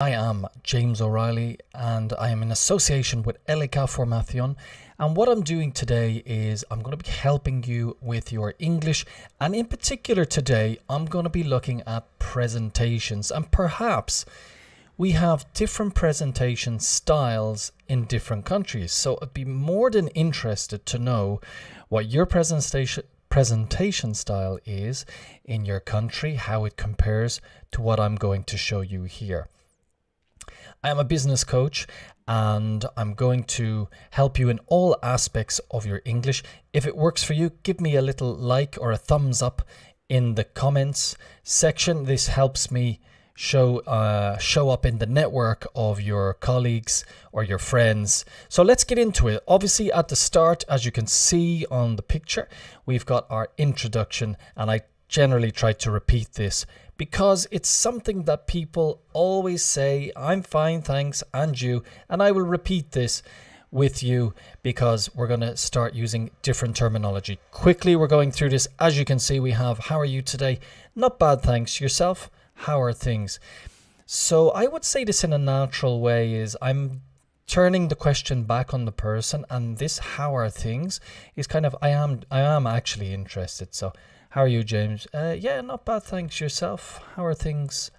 I am James O'Reilly and I am in association with Elica Formation, and what I'm doing today is I'm going to be helping you with your English, and in particular today I'm going to be looking at presentations, and perhaps we have different presentation styles in different countries, so I'd be more than interested to know what your presentation style is in your country, how it compares to what I'm going to show you here. I am a business coach and I'm going to help you in all aspects of your English. If it works for you, give me a little like or a thumbs up in the comments section. This helps me show up in the network of your colleagues or your friends. So let's get into it. Obviously at the start, as you can see on the picture, we've got our introduction, and I generally try to repeat this because it's something that people always say, I'm fine, thanks, and you. And I will repeat this with you because we're going to start using different terminology. Quickly, we're going through this. As you can see, we have, how are you today? Not bad, thanks. Yourself? How are things? So I would say this in a natural way is I'm turning the question back on the person, and this how are things is kind of I am actually interested. So how are you, James? Yeah, not bad, thanks. Yourself? How are things?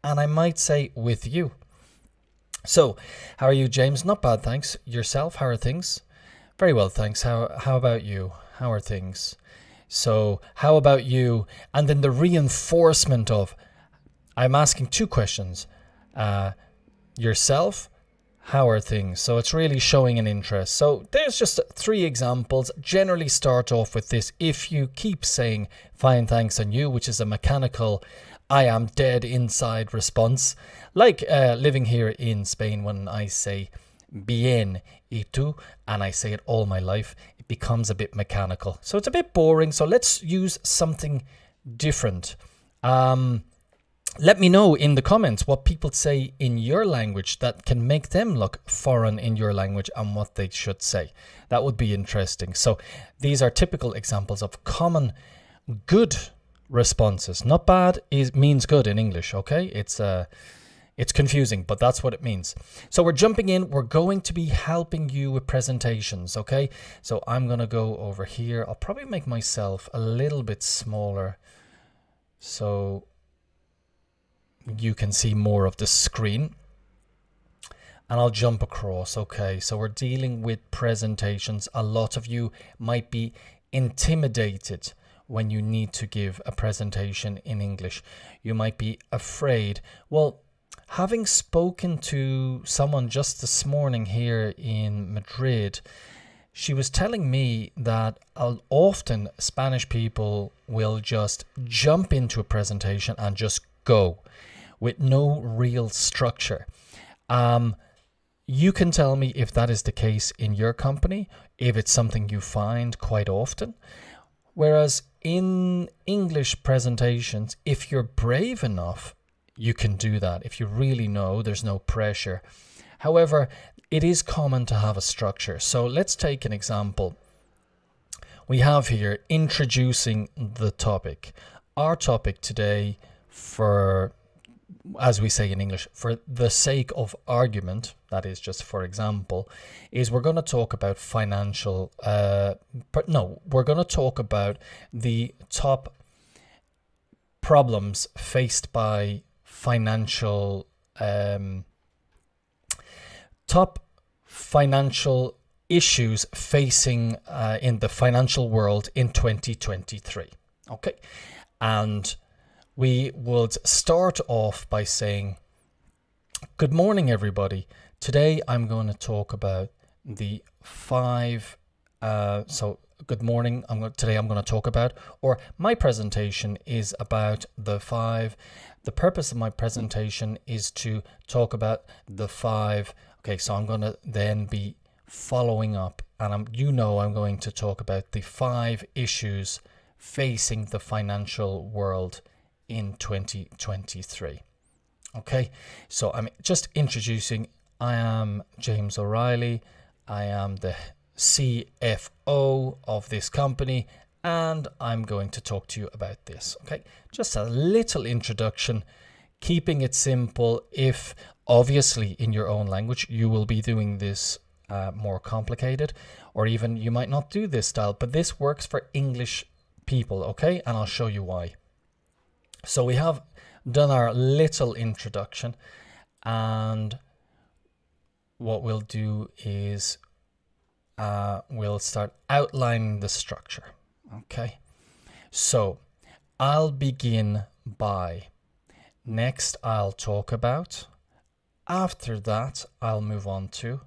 And I might say with you. So, how are you, James? Not bad, thanks. Yourself? How are things? Very well, thanks. How about you? How are things? So, how about you? And then the reinforcement of, I'm asking two questions. Yourself? How are things? So it's really showing an interest. So there's just three examples. Generally start off with this. If you keep saying fine, thanks, and you, which is a mechanical I am dead inside response, like living here in Spain, when I say bien y tú, and I say it all my life, it becomes a bit mechanical. So it's a bit boring. So let's use something different. Let me know in the comments what people say in your language that can make them look foreign in your language and what they should say. That would be interesting. So these are typical examples of common good responses. Not bad means good in English, okay? It's confusing, but that's what it means. So we're jumping in. We're going to be helping you with presentations, okay? So I'm going to go over here. I'll probably make myself a little bit smaller so you can see more of the screen, and I'll jump across. Okay, so we're dealing with presentations. A lot of you might be intimidated when you need to give a presentation in English. You might be afraid. Well, having spoken to someone just this morning here in Madrid, she was telling me that often Spanish people will just jump into a presentation and just go with no real structure. You can tell me if that is the case in your company, if it's something you find quite often. Whereas in English presentations, if you're brave enough, you can do that. If you really know, there's no pressure. However, it is common to have a structure. So let's take an example. We have here introducing the topic. Our topic today, as we say in English, for the sake of argument, that is just for example, is we're going to talk about we're going to talk about the top problems faced by top financial issues facing in the financial world in 2023. Okay, and we would start off by saying, good morning, everybody. Today, I'm going to talk about the five. Good morning. Today, I'm going to talk about, or my presentation is about the five. The purpose of my presentation is to talk about the five. Okay, so I'm going to then be following up, and I'm going to talk about the five issues facing the financial world in 2023. Okay, so I'm just introducing. I am James O'Reilly. I am the CFO of this company, and I'm going to talk to you about this. Okay, just a little introduction keeping it simple. If obviously in your own language you will be doing this more complicated, or even you might not do this style, but this works for English people, okay? And I'll show you why. So we have done our little introduction, and what we'll do is we'll start outlining the structure, okay? So I'll begin by, next I'll talk about, after that I'll move on to,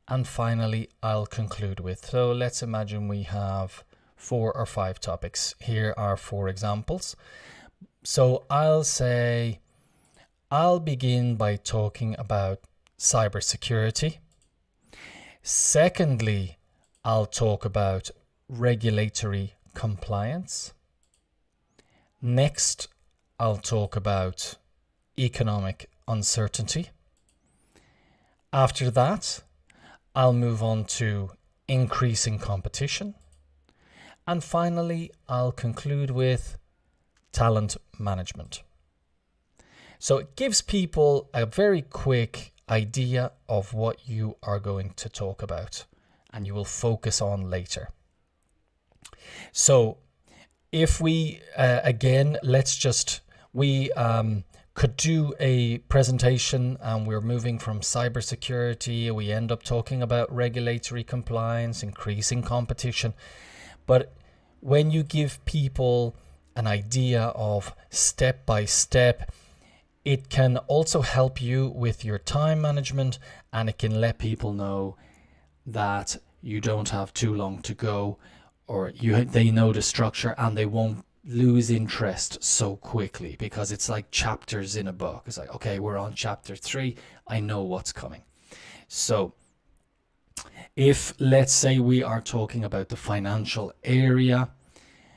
and finally I'll conclude with. So let's imagine we have 4 or 5 topics. Here are 4 examples. So I'll say, I'll begin by talking about cybersecurity. Secondly, I'll talk about regulatory compliance. Next, I'll talk about economic uncertainty. After that, I'll move on to increasing competition. And finally, I'll conclude with talent management. So it gives people a very quick idea of what you are going to talk about and you will focus on later. So if we, again, we could do a presentation and we're moving from cybersecurity, we end up talking about regulatory compliance, increasing competition. But when you give people an idea of step by step, it can also help you with your time management, and it can let people know that you don't have too long to go, or they know the structure and they won't lose interest so quickly, because it's like chapters in a book. It's like, okay, we're on chapter 3, I know what's coming. So if, let's say, we are talking about the financial area,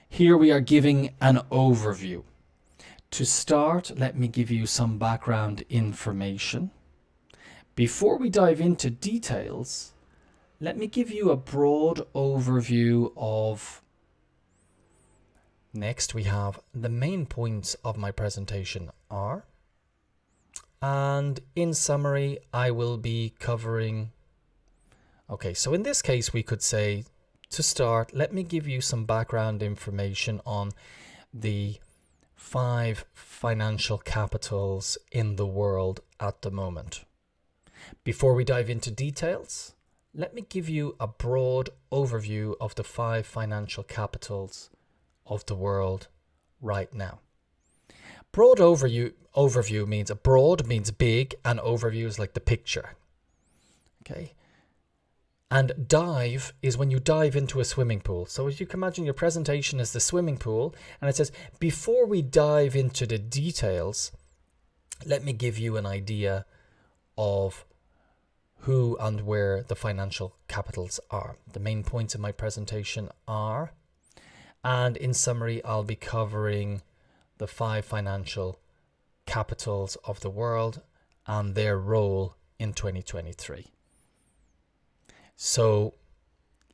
here we are giving an overview. To start, let me give you some background information. Before we dive into details, let me give you a broad overview of. Next, we have the main points of my presentation are, and in summary, I will be covering. Okay, so in this case, we could say, to start, let me give you some background information on the 5 financial capitals in the world at the moment. Before we dive into details, let me give you a broad overview of the 5 financial capitals of the world right now. Broad overview means, a broad means big, and overview is like the picture. Okay. And dive is when you dive into a swimming pool. So as you can imagine, your presentation is the swimming pool, and it says, before we dive into the details, let me give you an idea of who and where the financial capitals are. The main points of my presentation are, and in summary, I'll be covering the 5 financial capitals of the world and their role in 2023. So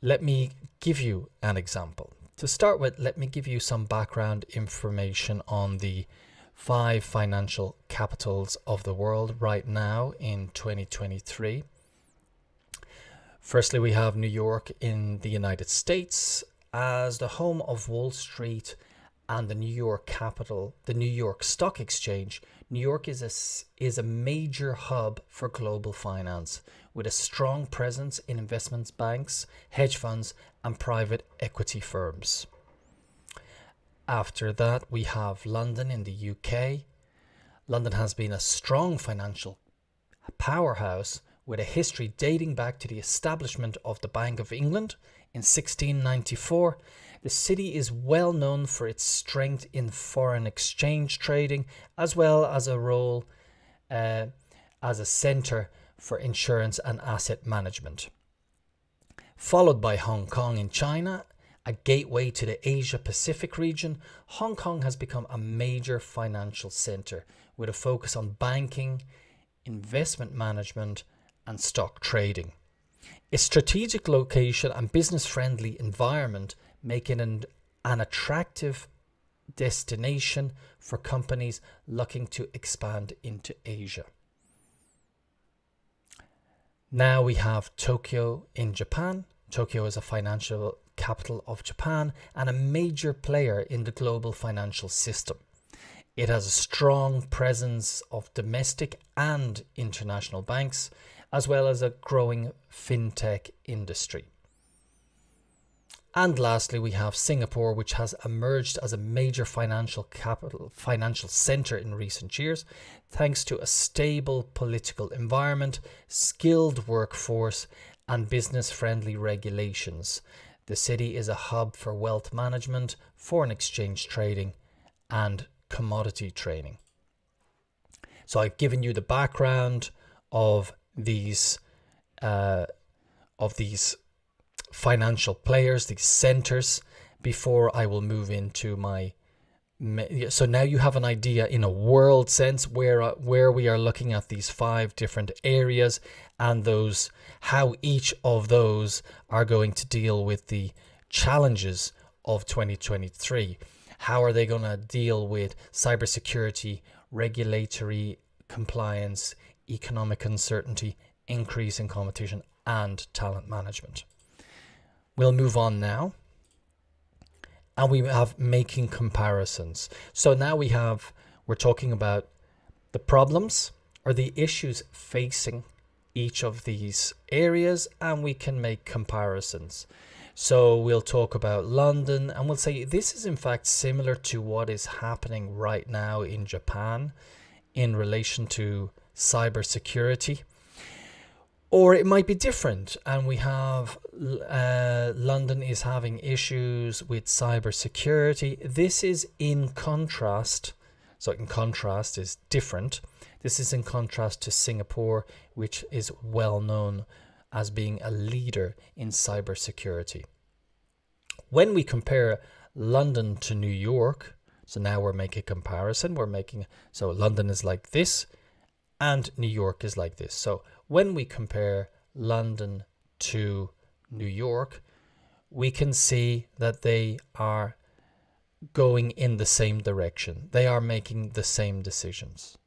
let me give you an example. To start with, let me give you some background information on the 5 financial capitals of the world right now in 2023. Firstly, we have New York in the United States as the home of Wall Street and the New York capital, the New York Stock Exchange. New York is a major hub for global finance, with a strong presence in investment banks, hedge funds, and private equity firms. After that, we have London in the UK. London has been a strong financial powerhouse with a history dating back to the establishment of the Bank of England in 1694. The city is well known for its strength in foreign exchange trading, as well as a role as a centre for insurance and asset management. Followed by Hong Kong in China, a gateway to the Asia Pacific region, Hong Kong has become a major financial centre with a focus on banking, investment management, and stock trading. Its strategic location and business-friendly environment make it an attractive destination for companies looking to expand into Asia. Now we have Tokyo in Japan. Tokyo is a financial capital of Japan and a major player in the global financial system. It has a strong presence of domestic and international banks, as well as a growing fintech industry. And lastly, we have Singapore, which has emerged as a major financial center in recent years, thanks to a stable political environment, skilled workforce, and business-friendly regulations. The city is a hub for wealth management, foreign exchange trading, and commodity trading. So I've given you the background of these financial players, these centers, before I will move into my. So now you have an idea in a world sense where we are looking at these 5 different areas and those, how each of those are going to deal with the challenges of 2023. How are they going to deal with cybersecurity, regulatory compliance, economic uncertainty, increase in competition, and talent management? We'll move on now. And we have making comparisons. So now we're talking about the problems or the issues facing each of these areas, and we can make comparisons. So we'll talk about London, and we'll say this is in fact similar to what is happening right now in Japan in relation to cybersecurity. Or it might be different, and we have London is having issues with cybersecurity. This is in contrast. So in contrast is different. This is in contrast to Singapore, which is well known as being a leader in cybersecurity. When we compare London to New York, so now we're making a comparison. So London is like this, and New York is like this. So when we compare London to New York, we can see that they are going in the same direction. They are making the same decisions.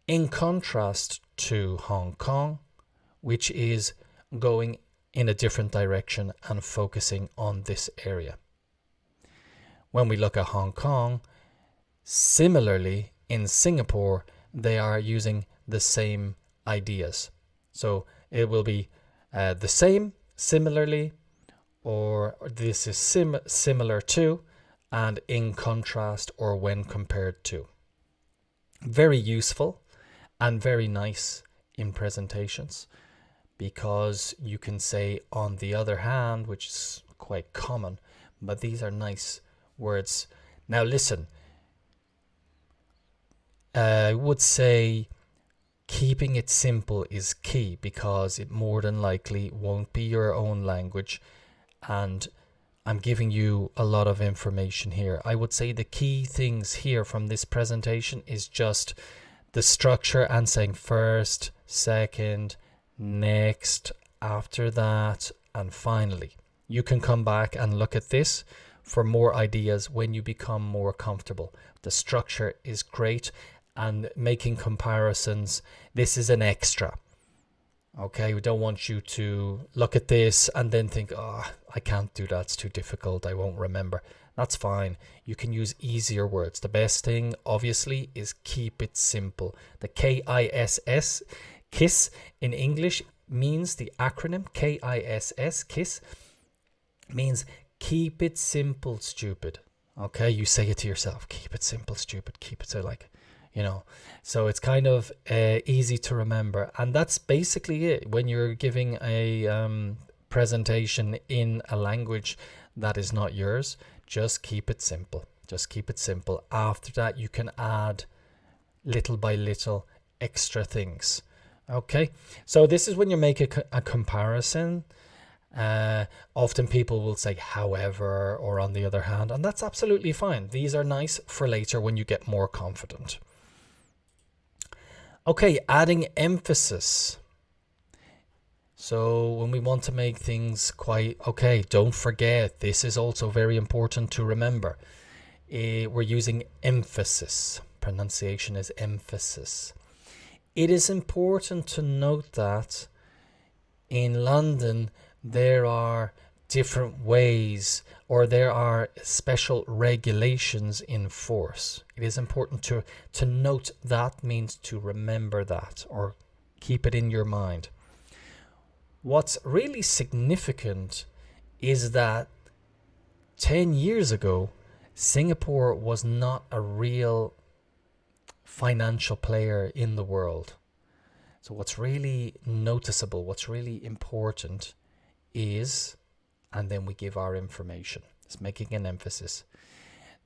In contrast to Hong Kong, which is going in a different direction and focusing on this area. When we look at Hong Kong, similarly in Singapore, they are using the same ideas. So it will be the same, similarly, or this is similar to, and in contrast, or when compared to. Very useful and very nice in presentations, because you can say on the other hand, which is quite common, but these are nice words. Now listen, I would say keeping it simple is key, because it more than likely won't be your own language, and I'm giving you a lot of information here. I would say the key things here from this presentation is just the structure and saying first, second, next, after that, and finally. You can come back and look at this for more ideas when you become more comfortable. The structure is great, and making comparisons, this is an extra. Okay, we don't want you to look at this and then think, oh, I can't do that, it's too difficult, I won't remember. That's fine. You can use easier words. The best thing, obviously, is keep it simple. The KISS, KISS in English, means the acronym KISS, KISS, means keep it simple, stupid. Okay, you say it to yourself, keep it simple, stupid, keep it so like, so it's kind of easy to remember. And that's basically it. When you're giving a presentation in a language that is not yours, just keep it simple. Just keep it simple. After that, you can add little by little extra things. Okay, so this is when you make a comparison. Often people will say however, or on the other hand, and that's absolutely fine. These are nice for later when you get more confident. Okay, adding emphasis. So when we want to make things quite, okay, don't forget, this is also very important to remember. we're using emphasis. Pronunciation is emphasis. It is important to note that in London there are different ways, or there are special regulations in force. It is important to note that, means to remember that or keep it in your mind. What's really significant is that 10 years ago, Singapore was not a real financial player in the world. So what's really noticeable, what's really important is, and then we give our information. It's making an emphasis.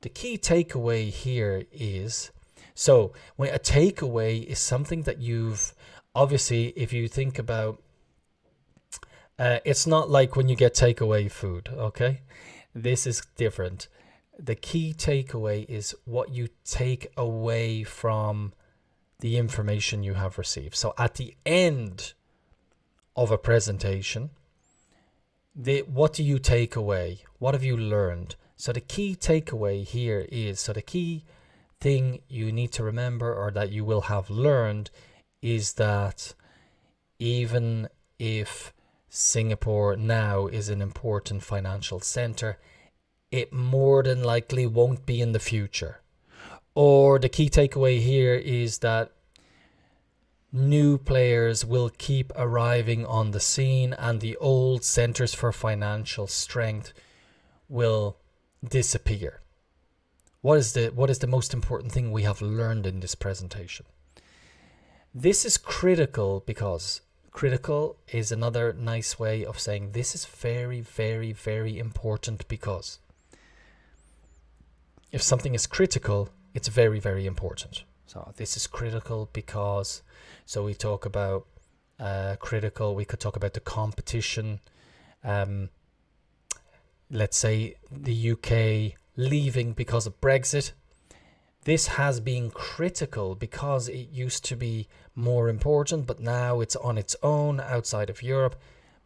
The key takeaway here is, so when a takeaway is something that you've, obviously, if you think about, it's not like when you get takeaway food, okay? This is different. The key takeaway is what you take away from the information you have received. So at the end of a presentation, what do you take away? What have you learned? So the key takeaway here is, so the key thing you need to remember, or that you will have learned, is that even if Singapore now is an important financial center, it more than likely won't be in the future. Or the key takeaway here is that new players will keep arriving on the scene, and the old centers for financial strength will disappear. What is the most important thing we have learned in this presentation? This is critical because critical is another nice way of saying this is very, very, very important, because if something is critical, it's very, very important. So this is critical because, so we talk about critical, we could talk about the competition. Let's say the UK leaving because of Brexit. This has been critical because it used to be more important, but now it's on its own outside of Europe.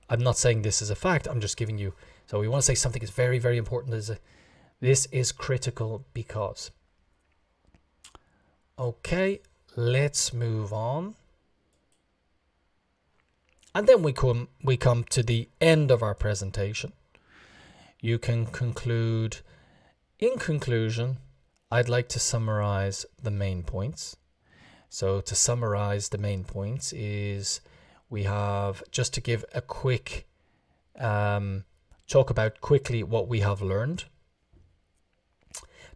I'm not saying this is a fact, I'm just giving you, so we want to say something is very, very important. This is critical because. Okay, let's move on. And then we come to the end of our presentation. You can conclude. In conclusion, I'd like to summarize the main points. So to summarize the main points is, we have, just to give a quick talk about quickly what we have learned.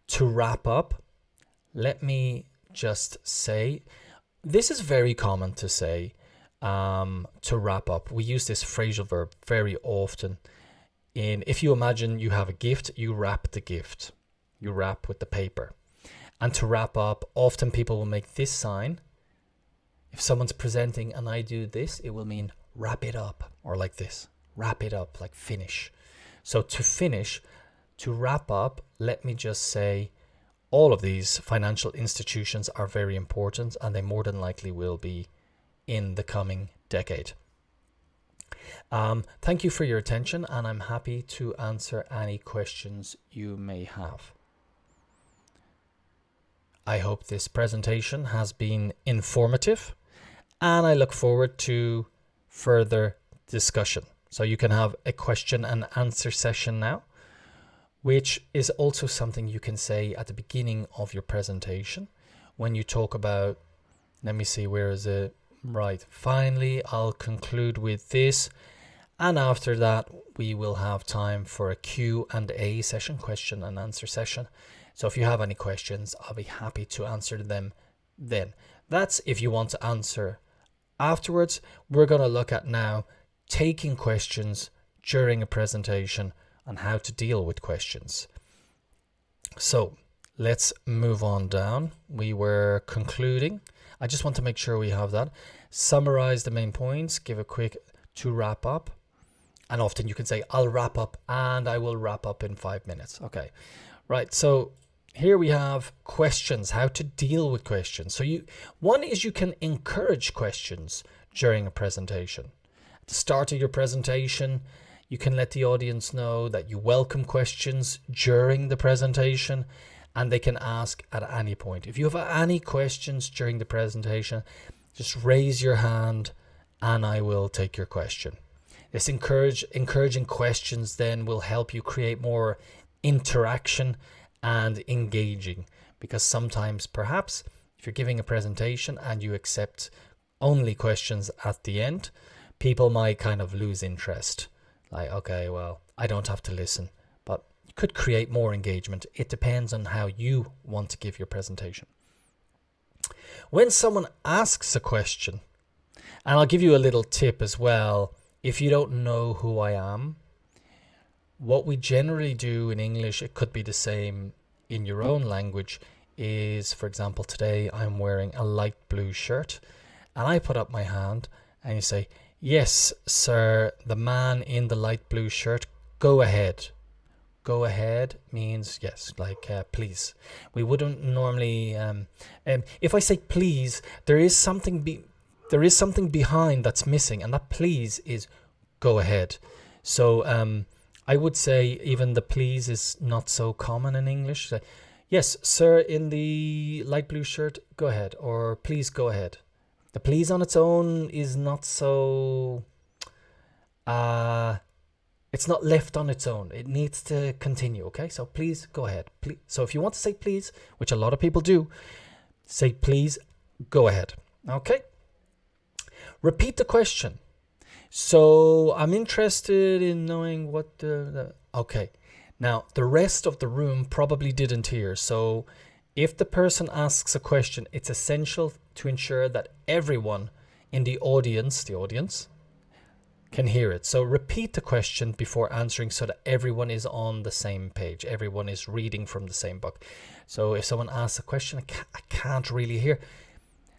To wrap up, let me just say, this is very common to say, to wrap up. We use this phrasal verb very often. If you imagine you have a gift, you wrap the gift. You wrap with the paper. And to wrap up, often people will make this sign. If someone's presenting and I do this, it will mean wrap it up, or like this. Wrap it up, like finish. So to finish, to wrap up, let me just say, all of these financial institutions are very important, and they more than likely will be in the coming decade. Thank you for your attention, and I'm happy to answer any questions you may have. I hope this presentation has been informative, and I look forward to further discussion. So you can have a question and answer session now, which is also something you can say at the beginning of your presentation when you talk about, let me see, where is it? Right, finally, I'll conclude with this. And after that, we will have time for a Q&A session, question and answer session. So if you have any questions, I'll be happy to answer them then. That's if you want to answer afterwards. We're going to look at now taking questions during a presentation and how to deal with questions. So let's move on down. We were concluding. I just want to make sure we have that. Summarize the main points, give a quick to wrap up. And often you can say, I'll wrap up, and I will wrap up in 5 minutes. Okay, right. So here we have questions, how to deal with questions. So one is you can encourage questions during a presentation. At the start of your presentation, you can let the audience know that you welcome questions during the presentation. and they can ask at any point. If you have any questions during the presentation, just raise your hand and I will take your question. This encouraging questions then will help you create more interaction and engaging, because sometimes perhaps if you're giving a presentation and you accept only questions at the end, people might kind of lose interest. Like, okay, well, I don't have to listen. But you could create more engagement. It depends on how you want to give your presentation. When someone asks a question, and I'll give you a little tip as well, if you don't know who I am, what we generally do in English, it could be the same in your own language, is, for example, today I'm wearing a light blue shirt and I put up my hand and you say, yes, sir, the man in the light blue shirt, go ahead. Go ahead means yes, like please. We wouldn't normally, if I say please, there is something behind that's missing, and that please is go ahead. So I would say even the please is not so common in English. Say, yes, sir, in the light blue shirt, go ahead, or please go ahead. The please on its own is not so, it's not left on its own. It needs to continue, okay? So please go ahead. Please. So if you want to say please, which a lot of people do, say please, go ahead, okay? Repeat the question. So I'm interested in knowing what okay. Now, the rest of the room probably didn't hear. So if the person asks a question, it's essential to ensure that everyone in the audience can hear it. So repeat the question before answering so that everyone is on the same page. Everyone is reading from the same book. So if someone asks a question, I can't really hear.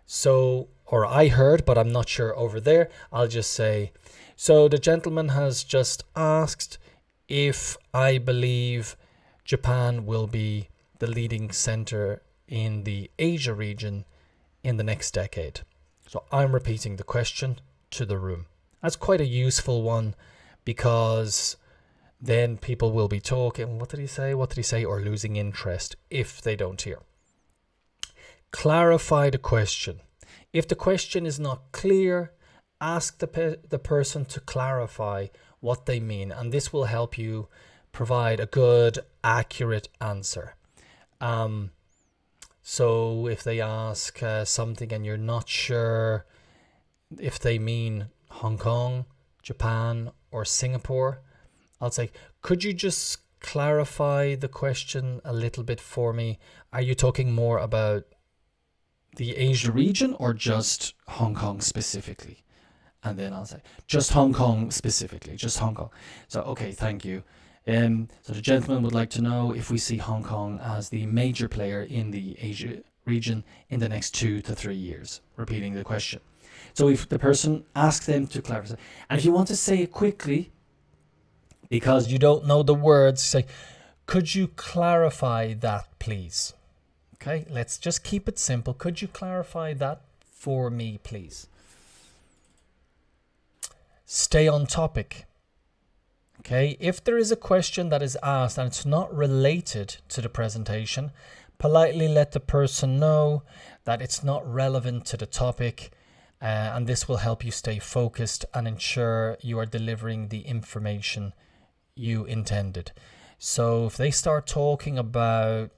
So, or I heard, but I'm not sure over there, I'll just say, so the gentleman has just asked if I believe Japan will be the leading center in the Asia region in the next decade. So I'm repeating the question to the room. That's quite a useful one, because then people will be talking, what did he say? What did he say? Or losing interest if they don't hear. Clarify the question. If the question is not clear, ask the person to clarify what they mean, and this will help you provide a good, accurate answer. So if they ask something and you're not sure if they mean Hong Kong, Japan, or Singapore, I'll say, could you just clarify the question a little bit for me? Are you talking more about the Asia region or just Hong Kong specifically? And then I'll say, just Hong Kong specifically, just Hong Kong. So, okay, thank you. So the gentleman would like to know if we see Hong Kong as the major player in the Asia region in the next 2 to 3 years. Repeating the question. So if the person asks them to clarify, and if you want to say it quickly, because you don't know the words, say, could you clarify that, please? Okay, let's just keep it simple. Could you clarify that for me, please? Stay on topic. Okay, if there is a question that is asked and it's not related to the presentation, politely let the person know that it's not relevant to the topic, and this will help you stay focused and ensure you are delivering the information you intended. So if they start talking about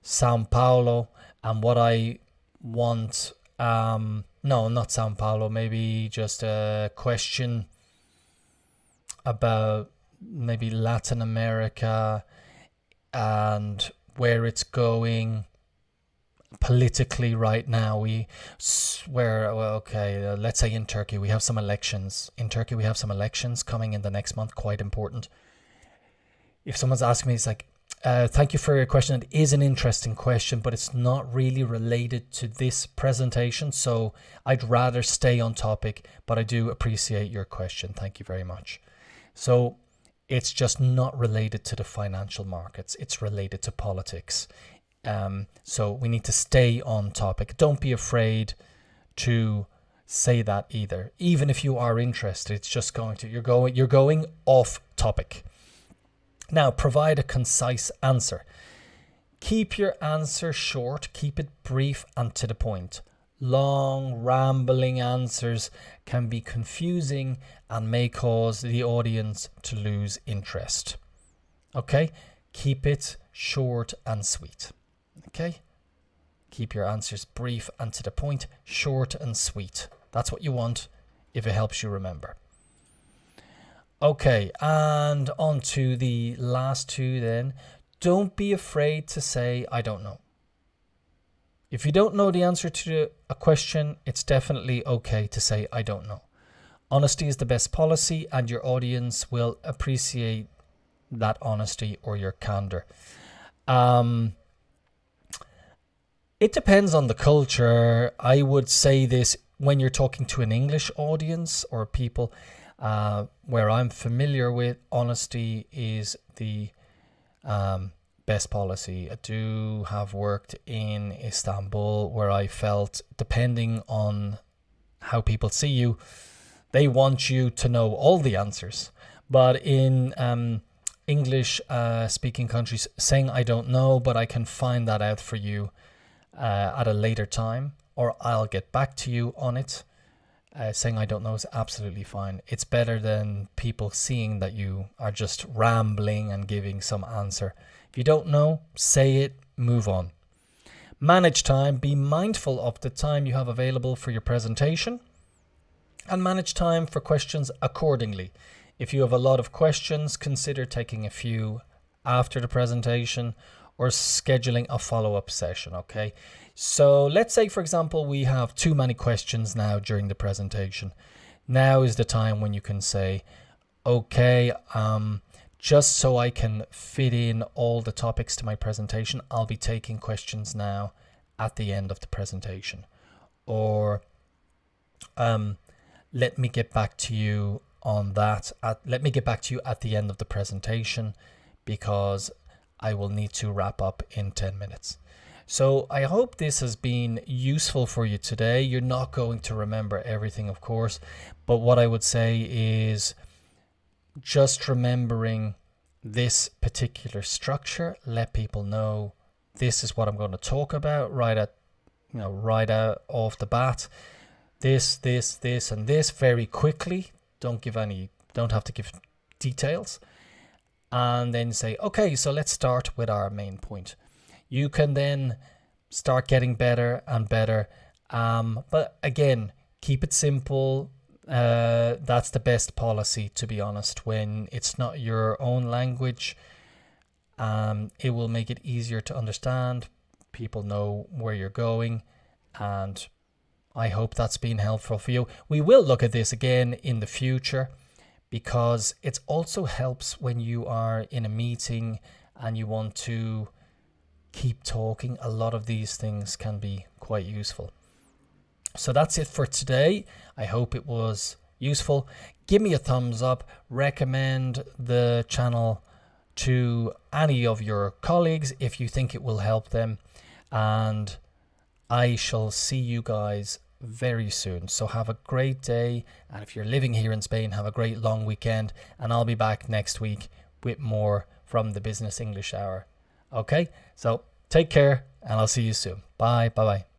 Sao Paulo and what I want, no, not Sao Paulo, maybe just a question about maybe Latin America and where it's going politically right now. Let's say in Turkey we have some elections. In Turkey we have some elections coming in the next month, quite important. If someone's asking me, it's like, thank you for your question. It is an interesting question, but it's not really related to this presentation, so I'd rather stay on topic, but I do appreciate your question. Thank you very much. So it's just not related to the financial markets. It's related to politics. So we need to stay on topic. Don't be afraid to say that either. Even if you are interested, it's just you're going off topic. Now, provide a concise answer. Keep your answer short, keep it brief and to the point. Long, rambling answers can be confusing and may cause the audience to lose interest. Okay, keep it short and sweet. Okay, keep your answers brief and to the point, short and sweet. That's what you want if it helps you remember. Okay, and on to the last two then. Don't be afraid to say, I don't know. If you don't know the answer to a question, it's definitely okay to say, I don't know. Honesty is the best policy, and your audience will appreciate that honesty or your candor. It depends on the culture. I would say this when you're talking to an English audience or people where I'm familiar with, honesty is the best policy. I do have worked in Istanbul where I felt, depending on how people see you, they want you to know all the answers. But in English speaking countries, saying I don't know, but I can find that out for you at a later time, or I'll get back to you on it. Saying I don't know is absolutely fine. It's better than people seeing that you are just rambling and giving some answer. If you don't know, say it, move on. Manage time. Be mindful of the time you have available for your presentation, and manage time for questions accordingly. If you have a lot of questions, consider taking a few after the presentation or scheduling a follow-up session, okay? So let's say, for example, we have too many questions now during the presentation. Now is the time when you can say, okay, just so I can fit in all the topics to my presentation, I'll be taking questions now at the end of the presentation. Or let me get back to you on that. Let me get back to you at the end of the presentation because I will need to wrap up in 10 minutes. So I hope this has been useful for you today. You're not going to remember everything, of course, but what I would say is just remembering this particular structure, let people know this is what I'm going to talk about right out off the bat. This, and this very quickly. Don't have to give details. And then say, okay, so let's start with our main point. You can then start getting better and better. But again, keep it simple. That's the best policy, to be honest. When it's not your own language, it will make it easier to understand. People know where you're going, and I hope that's been helpful for you. We will look at this again in the future, because it also helps when you are in a meeting and you want to keep talking. A lot of these things can be quite useful. So that's it for today. I hope it was useful. Give me a thumbs up. Recommend the channel to any of your colleagues if you think it will help them. And I shall see you guys very soon. So have a great day, and if you're living here in Spain, have a great long weekend, and I'll be back next week with more from the Business English Hour. Okay, so take care, and I'll see you soon. Bye bye.